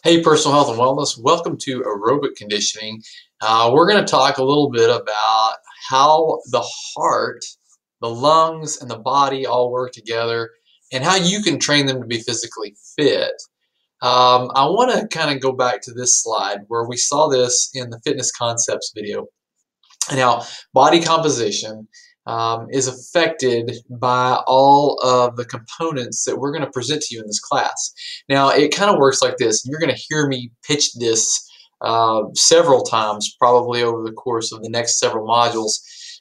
Hey, personal health and wellness. Welcome to aerobic conditioning. We're going to talk a little bit about how the heart, the lungs, and the body all work together and how you can train them to be physically fit. I want to kind of go back to this slide where we saw this in the fitness concepts video. Now, body composition is affected by all of the components that we're going to present to you in this class. Now, it kind of works like this. You're going to hear me pitch this several times, probably over the course of the next several modules,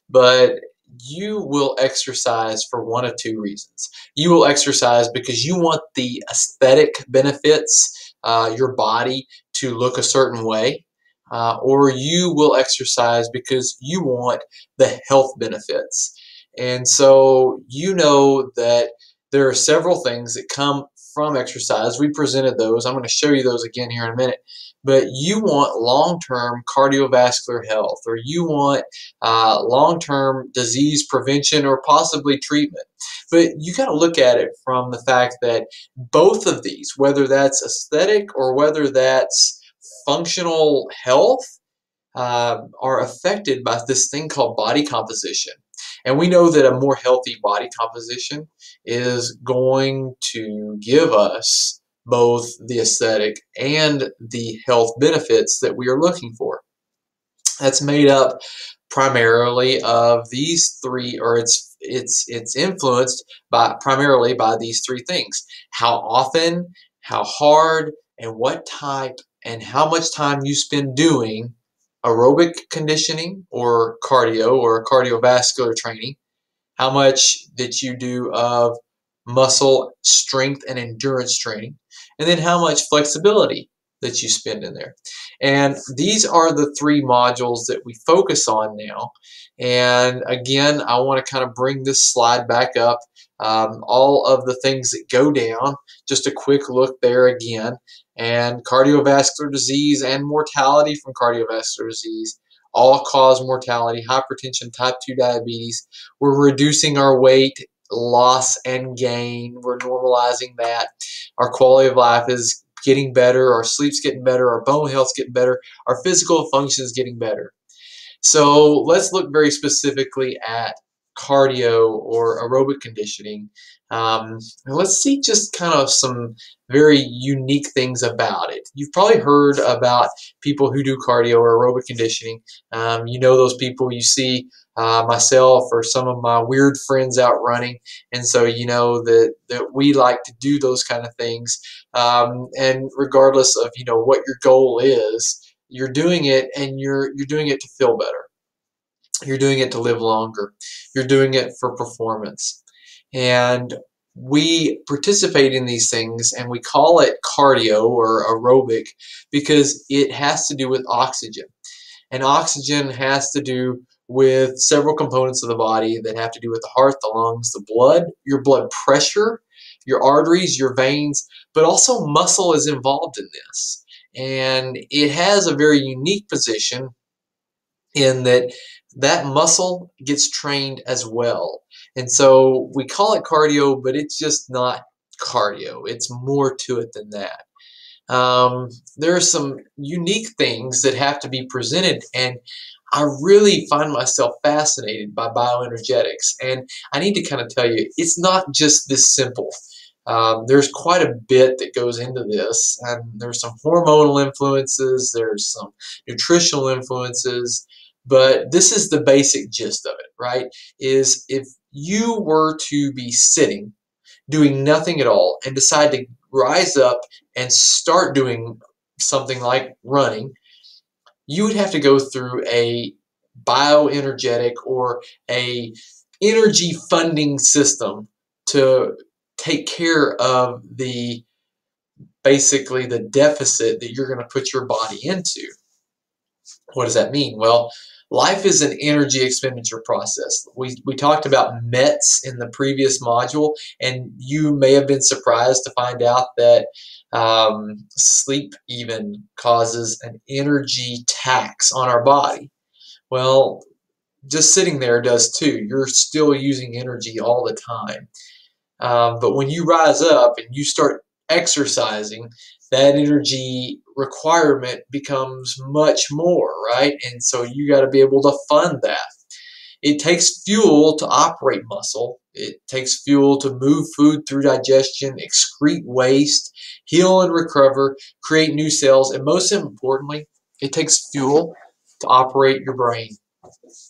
but you will exercise for one of two reasons. You will exercise because you want the aesthetic benefits, your body to look a certain way, or you will exercise because you want the health benefits. And so you know that there are several things that come from exercise. We presented those. I'm going to show you those again here in a minute. But you want long-term cardiovascular health, or you want long-term disease prevention or possibly treatment. But you got to look at it from the fact that both of these, whether that's aesthetic or whether that's functional health, are affected by this thing called body composition. And we know that a more healthy body composition is going to give us both the aesthetic and the health benefits that we are looking for. That's made up primarily of these three, or it's influenced by primarily by these three things: how often, how hard, and what type and how much time you spend doing aerobic conditioning or cardio or cardiovascular training, how much that you do of muscle strength and endurance training, and then how much flexibility that you spend in there. And these are the three modules that we focus on now. And again, I want to kind of bring this slide back up. All of the things that go down, just a quick look there again. And cardiovascular disease and mortality from cardiovascular disease, all-cause mortality, hypertension, type 2 diabetes. We're reducing our weight loss and gain. We're normalizing that. Our quality of life is getting better. Our sleep's getting better. Our bone health's getting better. Our physical function is getting better. So let's look very specifically at cardio or aerobic conditioning. And let's see just kind of some very unique things about it. You've probably heard about people who do cardio or aerobic conditioning. You know those people. You see myself or some of my weird friends out running, and so you know that we like to do those kind of things. And regardless of what your goal is, you're doing it, and you're doing it to feel better. You're doing it to live longer. You're doing it for performance. And we participate in these things and we call it cardio or aerobic because it has to do with oxygen. And oxygen has to do with several components of the body that have to do with the heart, the lungs, the blood, your blood pressure, your arteries, your veins, but also muscle is involved in this. And it has a very unique position in that muscle gets trained as well. And so we call it cardio, but it's just not cardio. It's more to it than that. There are some unique things that have to be presented, and I really find myself fascinated by bioenergetics. And I need to kind of tell you, it's not just this simple. There's quite a bit that goes into this, and there's some hormonal influences, there's some nutritional influences, but this is the basic gist of it, right? Is if you were to be sitting, doing nothing at all, and decide to rise up and start doing something like running, you would have to go through a bioenergetic or a energy funding system to take care of basically the deficit that you're going to put your body into. What does that mean? Well, life is an energy expenditure process. We talked about METs in the previous module, and you may have been surprised to find out that sleep even causes an energy tax on our body. Well, just sitting there does too. You're still using energy all the time. But when you rise up and you start exercising, that energy requirement becomes much more, right? And so you got to be able to fund that. It takes fuel to operate muscle. It takes fuel to move food through digestion, excrete waste, heal and recover, create new cells, and most importantly, it takes fuel to operate your brain.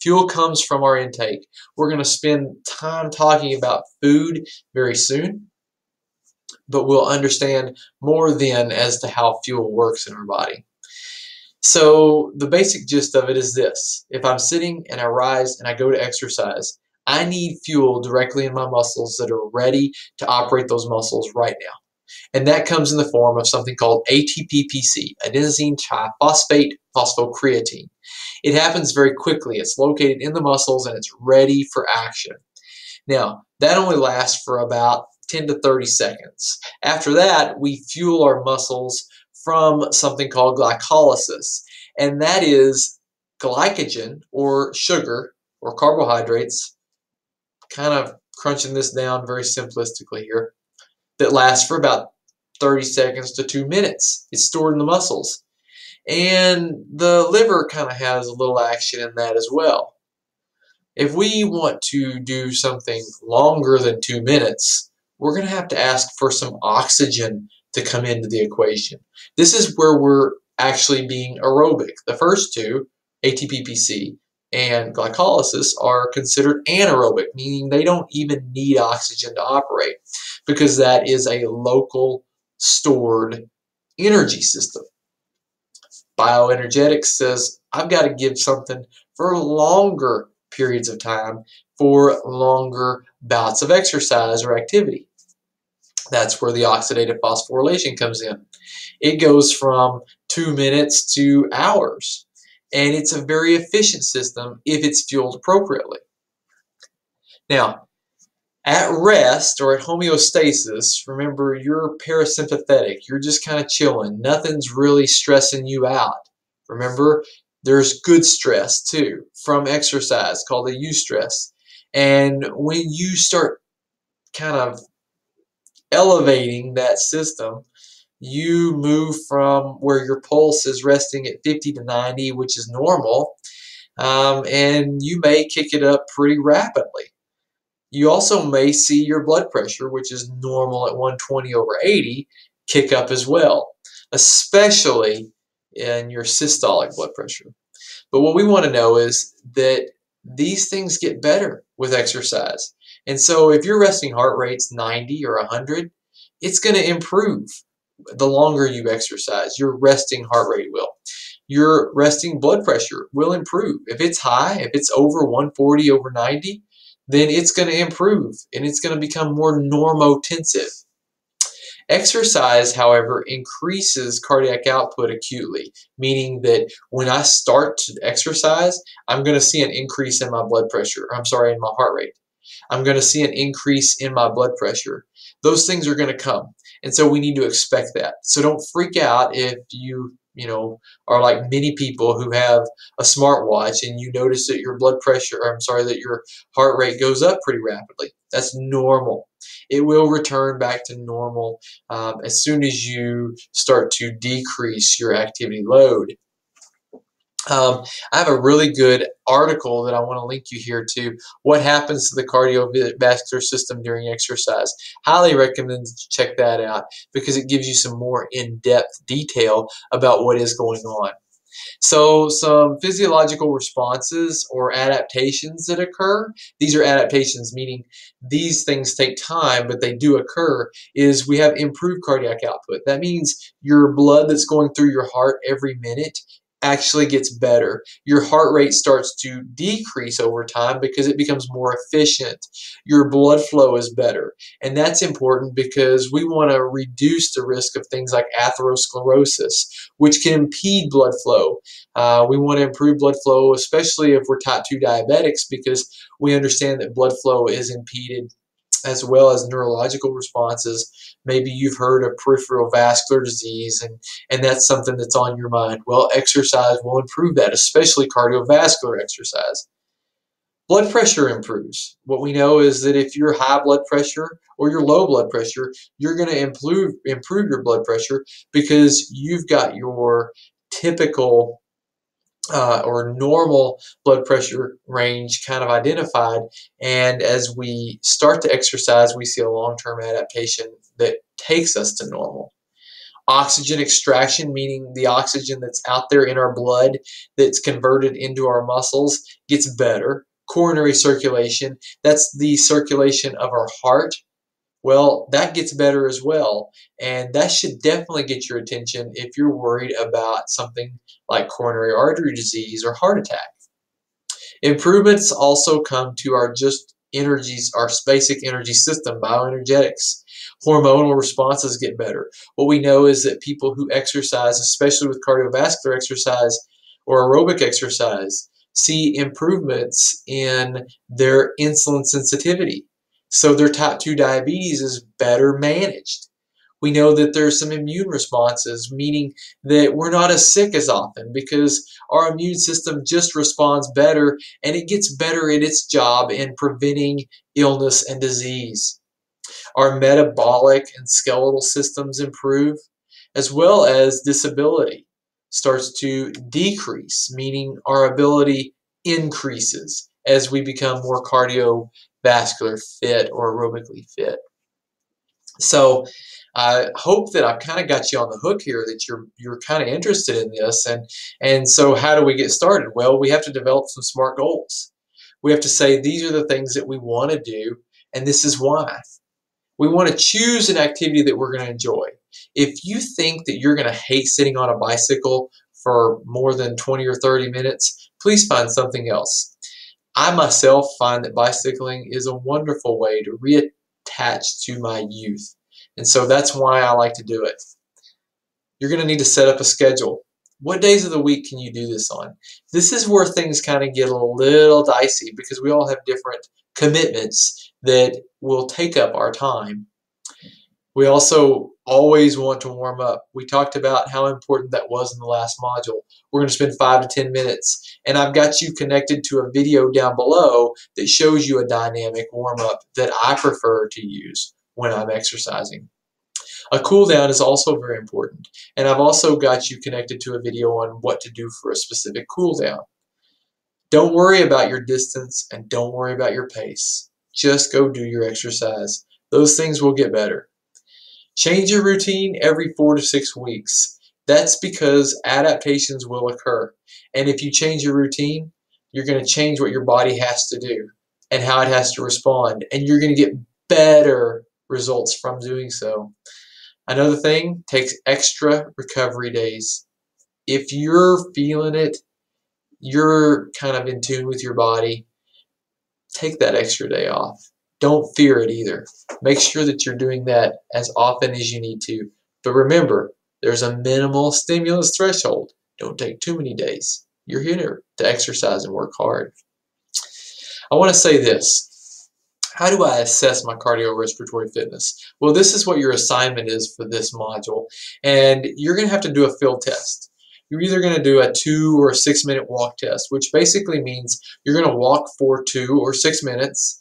Fuel comes from our intake. We're going to spend time talking about food very soon, but we'll understand more then as to how fuel works in our body. So the basic gist of it is this. If I'm sitting and I rise and I go to exercise, I need fuel directly in my muscles that are ready to operate those muscles right now. And that comes in the form of something called ATPPC, adenosine triphosphate phosphocreatine. It happens very quickly. It's located in the muscles and it's ready for action. Now, that only lasts for about 10 to 30 seconds. After that, we fuel our muscles from something called glycolysis, and that is glycogen or sugar or carbohydrates, kind of crunching this down very simplistically here, that lasts for about 30 seconds to 2 minutes. It's stored in the muscles. And the liver kind of has a little action in that as well. If we want to do something longer than 2 minutes, we're going to have to ask for some oxygen to come into the equation. This is where we're actually being aerobic. The first two, ATPPC and glycolysis, are considered anaerobic, meaning they don't even need oxygen to operate because that is a local stored energy system. Bioenergetics says I've got to give something for longer periods of time for longer bouts of exercise or activity. That's where the oxidative phosphorylation comes in. It goes from 2 minutes to hours, and it's a very efficient system if it's fueled appropriately. Now, at rest or at homeostasis, remember you're parasympathetic. You're just kind of chilling. Nothing's really stressing you out. Remember, there's good stress too from exercise called the eustress. And when you start kind of elevating that system, you move from where your pulse is resting at 50 to 90, which is normal, and you may kick it up pretty rapidly. You also may see your blood pressure, which is normal at 120/80, kick up as well, especially in your systolic blood pressure. But what we want to know is that these things get better with exercise. And so if your resting heart rate's 90 or 100, it's going to improve the longer you exercise. Your resting heart rate will. Your resting blood pressure will improve. If it's high, if it's over 140/90, then it's going to improve and it's going to become more normotensive. Exercise, however, increases cardiac output acutely, meaning that when I start to exercise, I'm going to see an increase in my blood pressure. In my heart rate. I'm going to see an increase in my blood pressure. Those things are going to come. And so we need to expect that. So don't freak out if you are like many people who have a smartwatch and you notice that your blood pressure, that your heart rate goes up pretty rapidly. That's normal. It will return back to normal as soon as you start to decrease your activity load. I have a really good article that I want to link you here to. What happens to the cardiovascular system during exercise? Highly recommend that you check that out because it gives you some more in-depth detail about what is going on. So some physiological responses or adaptations that occur, these are adaptations meaning these things take time but they do occur, is we have improved cardiac output. That means your blood that's going through your heart every minute actually gets better. Your heart rate starts to decrease over time because it becomes more efficient. Your blood flow is better. And that's important because we want to reduce the risk of things like atherosclerosis, which can impede blood flow. We want to improve blood flow, especially if we're type 2 diabetics, because we understand that blood flow is impeded as well as neurological responses. Maybe you've heard of peripheral vascular disease, and that's something that's on your mind. Well, exercise will improve that, especially cardiovascular exercise. Blood pressure improves. What we know is that if you're high blood pressure or you're low blood pressure, you're going to improve your blood pressure because you've got your typical or normal blood pressure range kind of identified. And as we start to exercise, we see a long-term adaptation that takes us to normal. Oxygen extraction, meaning the oxygen that's out there in our blood that's converted into our muscles, gets better. Coronary circulation, that's the circulation of our heart. Well, that gets better as well. And that should definitely get your attention if you're worried about something like coronary artery disease or heart attack. Improvements also come to our just energies, our basic energy system, bioenergetics. Hormonal responses get better. What we know is that people who exercise, especially with cardiovascular exercise or aerobic exercise, see improvements in their insulin sensitivity. So their type 2 diabetes is better managed. We know that there's some immune responses, meaning that we're not as sick as often because our immune system just responds better and it gets better at its job in preventing illness and disease. Our metabolic and skeletal systems improve, as well as disability starts to decrease, meaning our ability increases as we become more cardiovascular fit or aerobically fit. So I hope that I've kind of got you on the hook here, that you're kind of interested in this. And so how do we get started? Well, we have to develop some SMART goals. We have to say these are the things that we want to do, and this is why. We want to choose an activity that we're going to enjoy. If you think that you're going to hate sitting on a bicycle for more than 20 or 30 minutes, please find something else. I myself find that bicycling is a wonderful way to reattach to my youth. And so that's why I like to do it. You're going to need to set up a schedule. What days of the week can you do this on? This is where things kind of get a little dicey because we all have different commitments that will take up our time. We also always want to warm up. We talked about how important that was in the last module. We're going to spend 5 to 10 minutes, and I've got you connected to a video down below that shows you a dynamic warm-up that I prefer to use when I'm exercising. A cool down is also very important, and I've also got you connected to a video on what to do for a specific cool down. Don't worry about your distance and don't worry about your pace. Just go do your exercise. Those things will get better. Change your routine every 4 to 6 weeks. That's because adaptations will occur. And if you change your routine, you're going to change what your body has to do and how it has to respond. And you're going to get better results from doing so. Another thing, takes extra recovery days. If you're feeling it, you're kind of in tune with your body, take that extra day off. Don't fear it either. Make sure that you're doing that as often as you need to. But remember, there's a minimal stimulus threshold. Don't take too many days. You're here to exercise and work hard. I want to say this. How do I assess my cardiorespiratory fitness? Well, this is what your assignment is for this module. And you're going to have to do a field test. You're either going to do a 2 or 6 minute walk test, which basically means you're going to walk for 2 or 6 minutes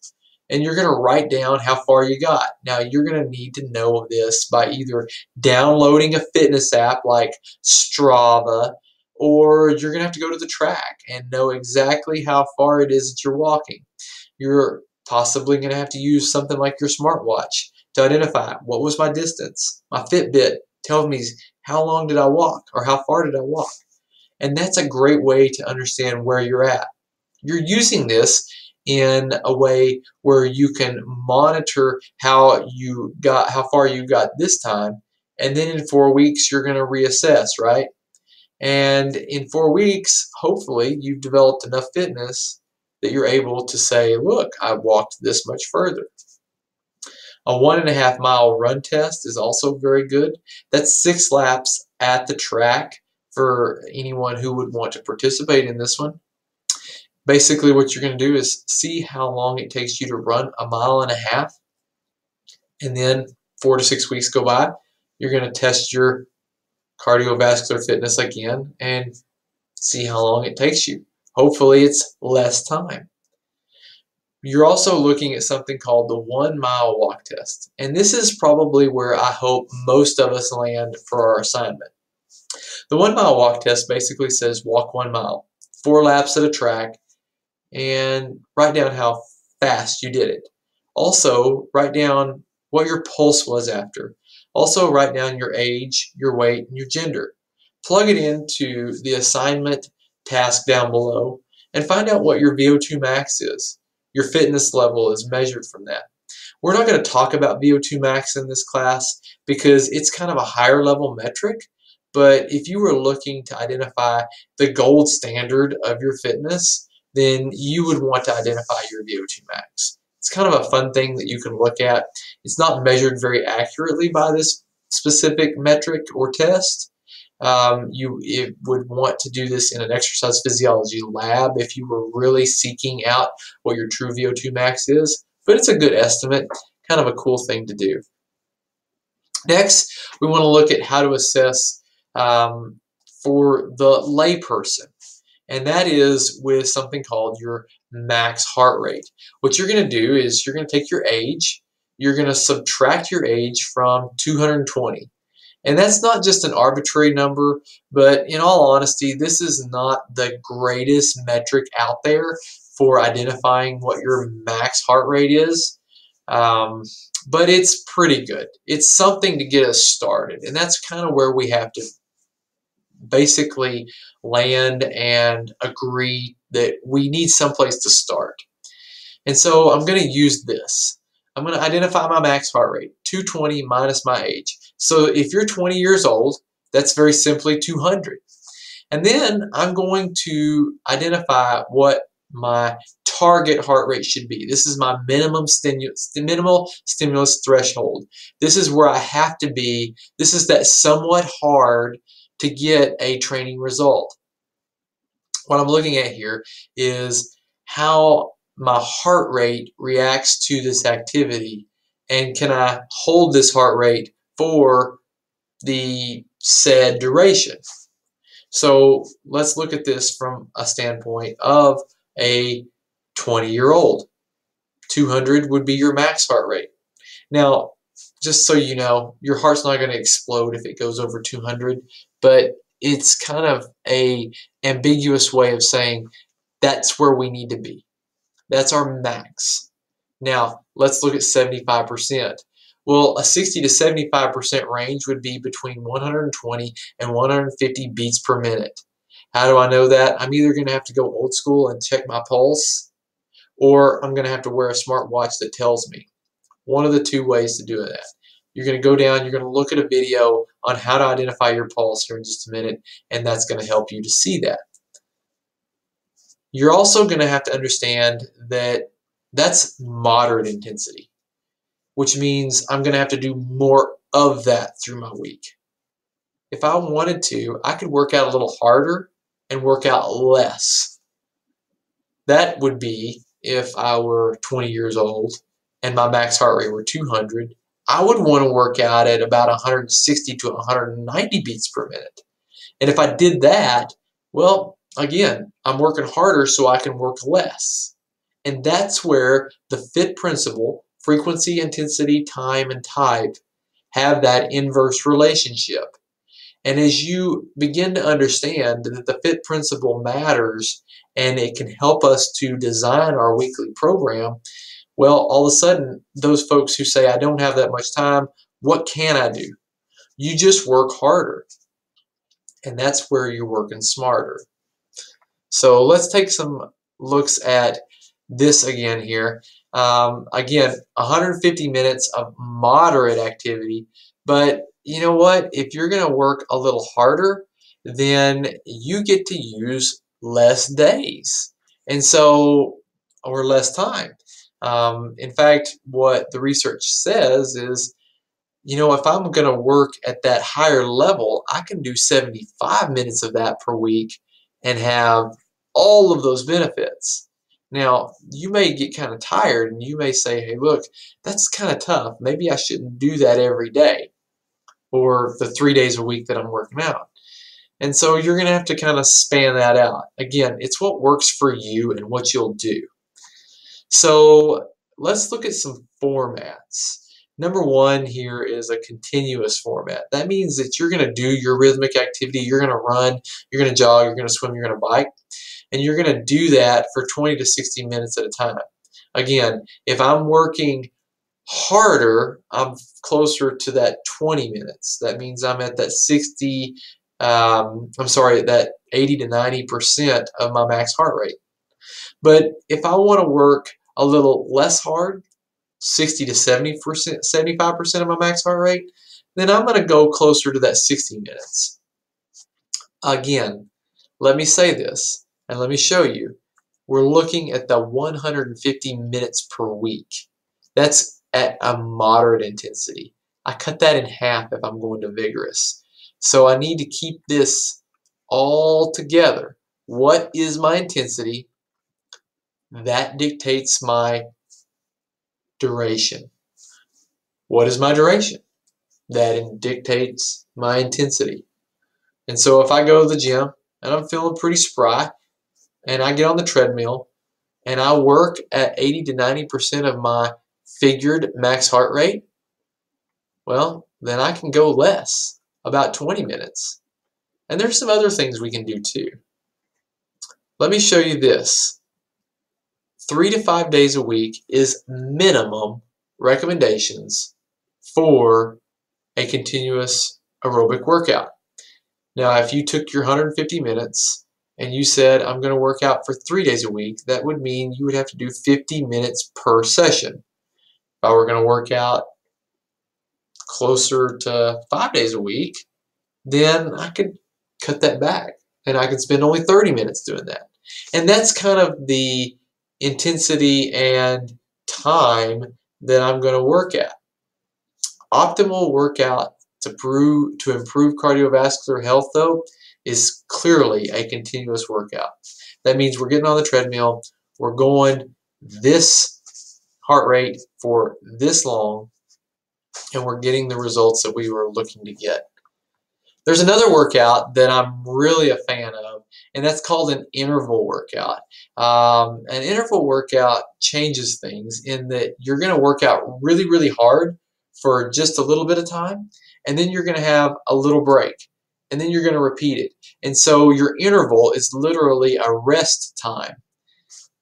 and you're going to write down how far you got. Now, you're going to need to know this by either downloading a fitness app like Strava, or you're going to have to go to the track and know exactly how far it is that you're walking. You're possibly going to have to use something like your smartwatch to identify what was my distance. My Fitbit tells me how long did I walk or how far did I walk. And that's a great way to understand where you're at. You're using this in a way where you can monitor how far you got this time, and then in 4 weeks you're going to reassess, right? And in 4 weeks, hopefully you've developed enough fitness that you're able to say, look, I walked this much further. A 1.5 mile run test is also very good. That's 6 laps at the track for anyone who would want to participate in this one. Basically, what you're going to do is see how long it takes you to run 1.5 miles, and then 4 to 6 weeks go by. You're going to test your cardiovascular fitness again and see how long it takes you. Hopefully, it's less time. You're also looking at something called the 1 mile walk test. And this is probably where I hope most of us land for our assignment. The 1 mile walk test basically says walk 1 mile, 4 laps at a track, and write down how fast you did it. Also, write down what your pulse was after. Also, write down your age, your weight, and your gender. Plug it into the assignment task down below and find out what your VO2 max is. Your fitness level is measured from that. We're not going to talk about VO2 max in this class because it's kind of a higher level metric, but if you were looking to identify the gold standard of your fitness, then you would want to identify your VO2 max. It's kind of a fun thing that you can look at. It's not measured very accurately by this specific metric or test. You would want to do this in an exercise physiology lab if you were really seeking out what your true VO2 max is, but it's a good estimate, kind of a cool thing to do. Next, we want to look at how to assess for the layperson, and that is with something called your max heart rate. What you're going to do is you're going to take your age, you're going to subtract your age from 220. And that's not just an arbitrary number, but in all honesty, this is not the greatest metric out there for identifying what your max heart rate is. But it's pretty good. It's something to get us started. And that's kind of where we have to basically land and agree that we need someplace to start. And so I'm going to use this. I'm going to identify my max heart rate, 220 minus my age. So if you're 20 years old, that's very simply 200. And then I'm going to identify what my target heart rate should be. This is my minimal stimulus threshold. This is where I have to be. This is that somewhat hard to get a training result. What I'm looking at here is how my heart rate reacts to this activity, and can I hold this heart rate for the said duration. So let's look at this from a standpoint of a 20-year-old. 200 would be your max heart rate. Now, just so you know, your heart's not going to explode if it goes over 200, but it's kind of a ambiguous way of saying that's where we need to be. That's our max. Now, let's look at 75%. Well, a 60 to 75% range would be between 120 and 150 beats per minute. How do I know that? I'm either going to have to go old school and check my pulse, or I'm going to have to wear a smart watch that tells me. One of the two ways to do that. You're going to go down, you're going to look at a video on how to identify your pulse here in just a minute, and that's going to help you to see that. You're also going to have to understand that that's moderate intensity, which means I'm going to have to do more of that through my week. If I wanted to, I could work out a little harder and work out less. That would be if I were 20 years old and my max heart rate were 200. I would want to work out at about 160 to 190 beats per minute. And if I did that, well, again, I'm working harder so I can work less. And that's where the FIT principle, frequency, intensity, time, and type, have that inverse relationship. And as you begin to understand that the FIT principle matters and it can help us to design our weekly program, well, all of a sudden, those folks who say, I don't have that much time, what can I do? You just work harder. And that's where you're working smarter. So let's take some looks at this again here. Again, 150 minutes of moderate activity, but you know what? If you're going to work a little harder, then you get to use less days, and so, or less time. In fact, what the research says is, you know, if I'm going to work at that higher level, I can do 75 minutes of that per week and have all of those benefits. Now, you may get kind of tired and you may say, hey, look, that's kind of tough. Maybe I shouldn't do that every day or the 3 days a week that I'm working out. And so you're going to have to kind of span that out. Again, it's what works for you and what you'll do. So let's look at some formats. Number one here is a continuous format. That means that you're going to do your rhythmic activity. You're going to run, you're going to jog, you're going to swim, you're going to bike, and you're going to do that for 20 to 60 minutes at a time. Again, if I'm working harder, I'm closer to that 20 minutes. That means I'm at that that 80 to 90% of my max heart rate. But if I want to work a little less hard, 60 to 70%, 75% of my max heart rate, then I'm going to go closer to that 60 minutes. Again, let me say this and let me show you. We're looking at the 150 minutes per week. That's at a moderate intensity. I cut that in half if I'm going to vigorous. So I need to keep this all together. What is my intensity? That dictates my duration. What is my duration? That dictates my intensity. And so if I go to the gym and I'm feeling pretty spry and I get on the treadmill and I work at 80 to 90% of my figured max heart rate, well, then I can go less, about 20 minutes. And there's some other things we can do too. Let me show you this. 3 to 5 days a week is minimum recommendations for a continuous aerobic workout. Now, if you took your 150 minutes and you said, I'm going to work out for 3 days a week, that would mean you would have to do 50 minutes per session. If I were going to work out closer to 5 days a week, then I could cut that back and I could spend only 30 minutes doing that. And that's kind of the intensity and time that I'm going to work at. Optimal workout to improve cardiovascular health, though, is clearly a continuous workout. That means we're getting on the treadmill, we're going this heart rate for this long, and we're getting the results that we were looking to get. There's another workout that I'm really a fan of, and that's called an interval workout. An interval workout changes things in that you're going to work out really, really hard for just a little bit of time, and then you're going to have a little break, and then you're going to repeat it. And so your interval is literally a rest time.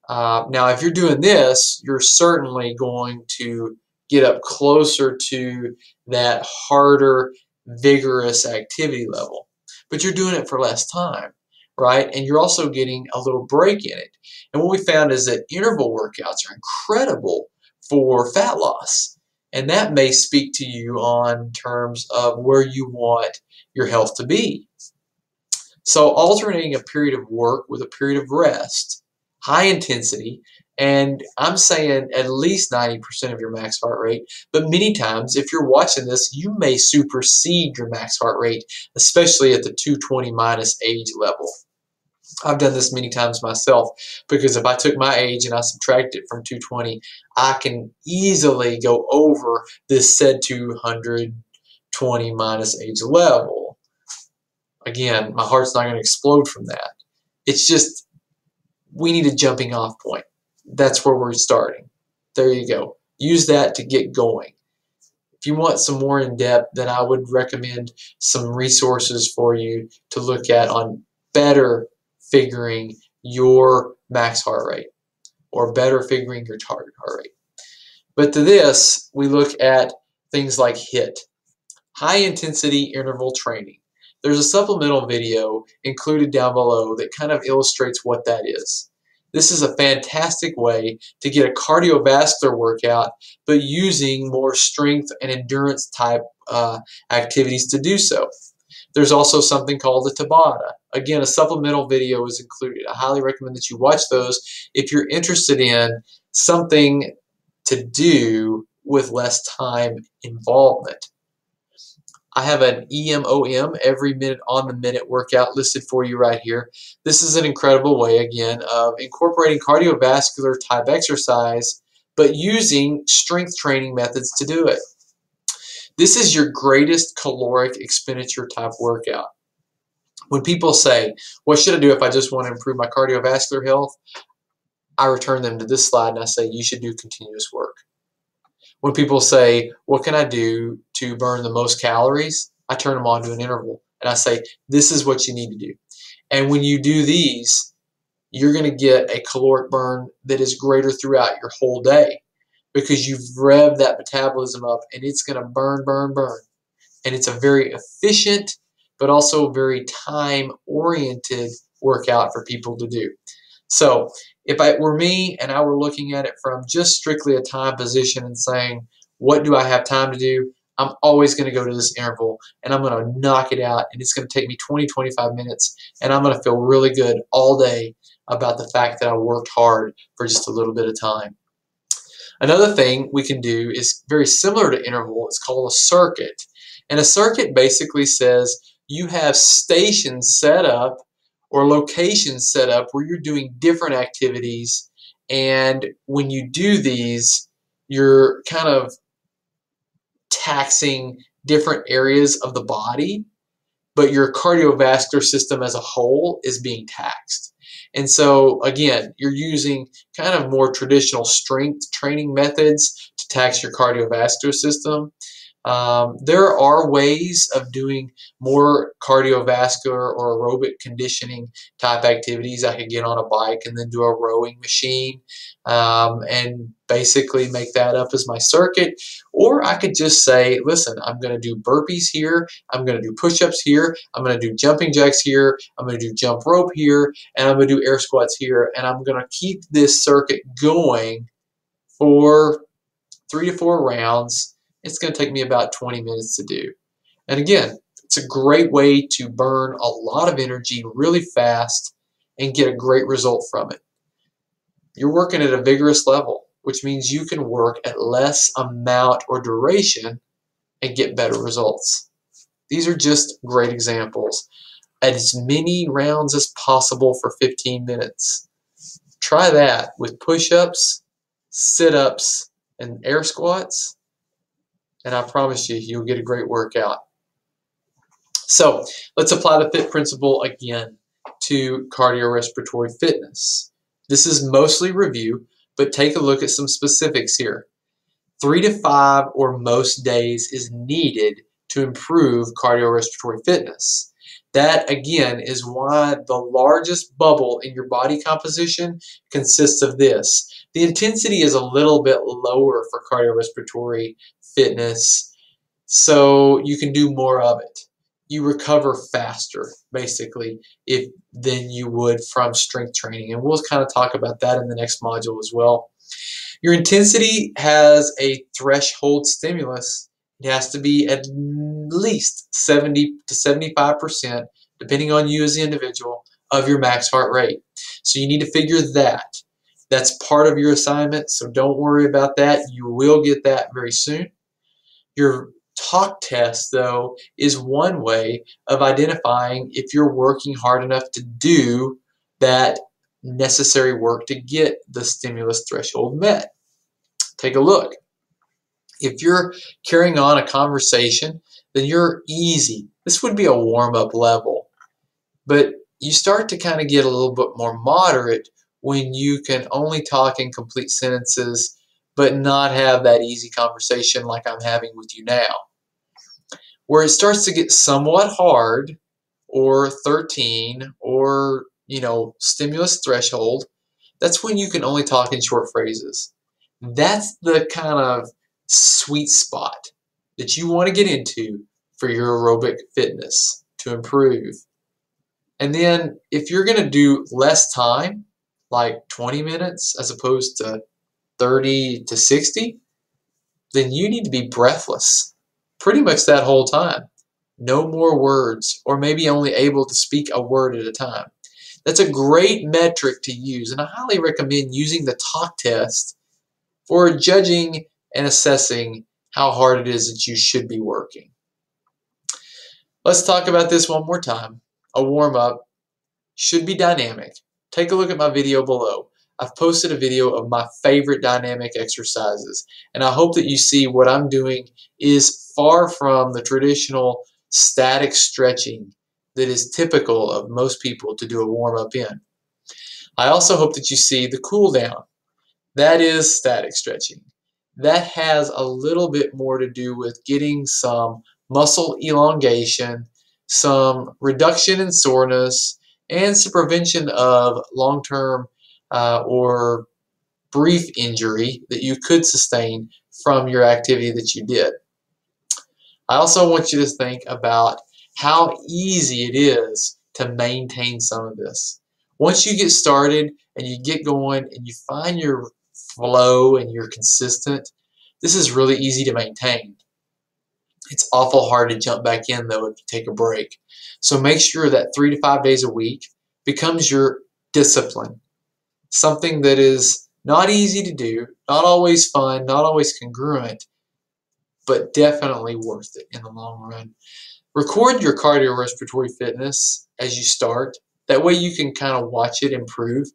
Now, if you're doing this, you're certainly going to get up closer to that harder, vigorous activity level. But you're doing it for less time, right? And you're also getting a little break in it. And what we found is that interval workouts are incredible for fat loss. And that may speak to you on terms of where you want your health to be. So alternating a period of work with a period of rest, high intensity, and I'm saying at least 90% of your max heart rate, but many times if you're watching this, you may supersede your max heart rate, especially at the 220 minus age level. I've done this many times myself because if I took my age and I subtracted it from 220, I can easily go over this said 220 minus age level. Again, my heart's not going to explode from that. It's just we need a jumping off point. That's where we're starting. There you go. Use that to get going. If you want some more in depth, then I would recommend some resources for you to look at on better figuring your max heart rate or better figuring your target heart rate. But to this, we look at things like HIIT, high intensity interval training. There's a supplemental video included down below that kind of illustrates what that is. This is a fantastic way to get a cardiovascular workout, but using more strength and endurance type activities to do so. There's also something called the Tabata. Again, a supplemental video is included. I highly recommend that you watch those if you're interested in something to do with less time involvement. I have an EMOM, every minute on the minute workout listed for you right here. This is an incredible way, again, of incorporating cardiovascular type exercise, but using strength training methods to do it. This is your greatest caloric expenditure type workout. When people say, what should I do if I just want to improve my cardiovascular health? I return them to this slide and I say, you should do continuous work. When people say, what can I do to burn the most calories? I turn them on to an interval and I say, this is what you need to do. And when you do these, you're going to get a caloric burn that is greater throughout your whole day because you've revved that metabolism up and it's going to burn, burn, burn. And it's a very efficient, but also very time-oriented workout for people to do. So if it were me and I were looking at it from just strictly a time position and saying, what do I have time to do? I'm always going to go to this interval and I'm going to knock it out, and it's going to take me 20-25 minutes, and I'm going to feel really good all day about the fact that I worked hard for just a little bit of time. Another thing we can do is very similar to interval. It's called a circuit. And a circuit basically says you have stations set up or locations set up where you're doing different activities, and when you do these, you're kind of taxing different areas of the body, but your cardiovascular system as a whole is being taxed. And so again, you're using kind of more traditional strength training methods to tax your cardiovascular system. There are ways of doing more cardiovascular or aerobic conditioning type activities. I could get on a bike and then do a rowing machine and basically make that up as my circuit. Or I could just say, listen, I'm going to do burpees here, I'm going to do push-ups here, I'm going to do jumping jacks here, I'm going to do jump rope here, and I'm going to do air squats here, and I'm going to keep this circuit going for 3 to 4 rounds. It's going to take me about 20 minutes to do. And again, it's a great way to burn a lot of energy really fast and get a great result from it. You're working at a vigorous level, which means you can work at less amount or duration and get better results. These are just great examples. At as many rounds as possible for 15 minutes. Try that with push-ups, sit-ups, and air squats, and I promise you, you'll get a great workout. So let's apply the FIT principle again to cardiorespiratory fitness. This is mostly review, but take a look at some specifics here. 3 to 5 or most days is needed to improve cardiorespiratory fitness. That, again, is why the largest bubble in your body composition consists of this. The intensity is a little bit lower for cardiorespiratory fitness, so you can do more of it. You recover faster, basically, than you would from strength training. And we'll kind of talk about that in the next module as well. Your intensity has a threshold stimulus. It has to be at least 70 to 75%, depending on you as the individual, of your max heart rate. So you need to figure that. That's part of your assignment, so don't worry about that. You will get that very soon. Your talk test, though, is one way of identifying if you're working hard enough to do that necessary work to get the stimulus threshold met. Take a look. If you're carrying on a conversation, then you're easy. This would be a warm-up level. But you start to kind of get a little bit more moderate when you can only talk in complete sentences but not have that easy conversation like I'm having with you now. Where it starts to get somewhat hard, or 13, or stimulus threshold, that's when you can only talk in short phrases. That's the kind of sweet spot that you want to get into for your aerobic fitness to improve. And then if you're going to do less time, like 20 minutes as opposed to 30 to 60, then you need to be breathless pretty much that whole time. No more words, or maybe only able to speak a word at a time. That's a great metric to use, and I highly recommend using the talk test for judging and assessing how hard it is that you should be working. Let's talk about this one more time. A warm-up should be dynamic. Take a look at my video below. I've posted a video of my favorite dynamic exercises, and I hope that you see what I'm doing is far from the traditional static stretching that is typical of most people to do a warm-up in. I also hope that you see the cool down. That is static stretching. That has a little bit more to do with getting some muscle elongation, some reduction in soreness, and some prevention of long-term or brief injury that you could sustain from your activity that you did. I also want you to think about how easy it is to maintain some of this. Once you get started and you get going and you find your flow and you're consistent, this is really easy to maintain. It's awful hard to jump back in though if you take a break. So make sure that 3 to 5 days a week becomes your discipline. Something that is not easy to do, not always fun, not always congruent, but definitely worth it in the long run. Record your cardiorespiratory fitness as you start. That way you can kind of watch it improve.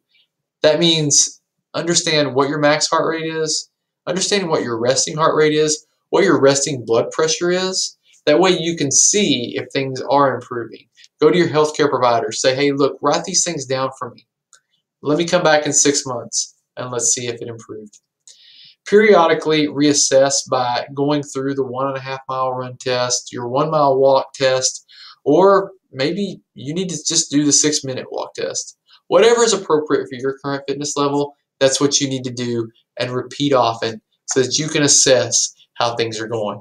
That means understand what your max heart rate is, understand what your resting heart rate is, what your resting blood pressure is. That way you can see if things are improving. Go to your healthcare provider. Say, hey, look, write these things down for me. Let me come back in 6 months and let's see if it improved. Periodically reassess by going through the 1.5 mile run test, your 1 mile walk test, or maybe you need to just do the 6-minute walk test. Whatever is appropriate for your current fitness level, that's what you need to do and repeat often so that you can assess how things are going.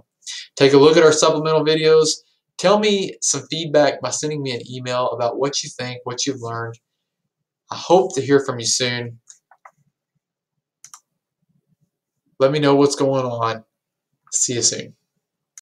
Take a look at our supplemental videos. Tell me some feedback by sending me an email about what you think, what you've learned. I hope to hear from you soon. Let me know what's going on. See you soon.